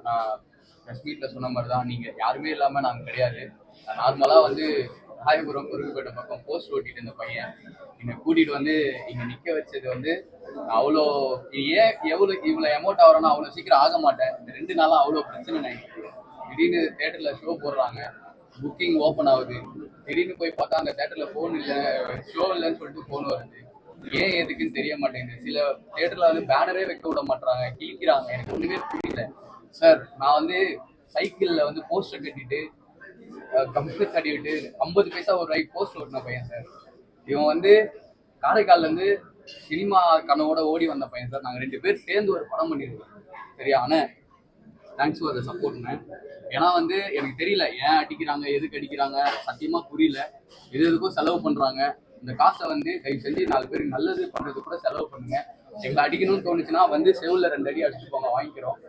நான் ப்ரெஸ் மீட்டில் சொன்ன மாதிரி தான், நீங்கள் யாருமே இல்லாமல் நாங்கள் கிடையாது. நார்மலாக வந்து ராயபுரம் குறுக்குப்பேட்டை பக்கம் போஸ்ட் ஓட்டிட்டு இருந்த பையன் என்னை கூட்டிகிட்டு வந்து இங்கே நிற்க வச்சது வந்து அவ்வளோ ஏன் இவ்வளோ அமௌண்ட் ஆகிறோன்னா அவ்வளோ சீக்கிரம் ஆக மாட்டேன். இந்த 2 நாளாக அவ்வளோ பிரச்சனை நினைக்கிறேன். திடீர்னு தேட்டரில் ஷோ போடுறாங்க, புக்கிங் ஓப்பன் ஆகுது. திடீர்னு போய் பார்த்தா அந்த தேட்டரில் ஃபோன் இல்லை, ஷோ இல்லைன்னு சொல்லிட்டு ஃபோன் வருது. ஏன் எதுக்குன்னு தெரிய மாட்டேங்குது. சில தேட்டரில் வந்து பேனரே வைக்க விட மாட்டாங்க, கிழிக்கிறாங்க. எனக்கு ஒன்றுமே புரியல. சார், நான் வந்து சைக்கிளில் வந்து போஸ்டர் கட்டிட்டு கம்பெனி தட்டி விட்டு 50 பைசா ஒரு ரூபாய்க்கு போஸ்ட் ஓட்டின பையன் சார். இவன் வந்து காரைக்கால்லேருந்து சினிமா கனவோட ஓடி வந்த பையன் சார். நாங்கள் 2 பேர் சேர்ந்து ஒரு படம் பண்ணியிருக்கோம். சரியா? ஆனால் தேங்க்ஸ் ஃபார் த சப்போர்ட்ங்க. ஏன்னா வந்து எனக்கு தெரியல ஏன் அடிக்கிறாங்க, எதுக்கு அடிக்கிறாங்க, சத்தியமாக புரியல. எதுக்கும் செலவு பண்ணுறாங்க. இந்த காசை வந்து தயவு செஞ்சு 4 பேருக்கு நல்லது பண்ணுறது கூட செலவு பண்ணுங்க. எங்களை அடிக்கணும்னு தோணுச்சுன்னா வந்து செவுல 2 அடி அடிச்சுட்டு போங்க, வாங்கிக்கிறோம்.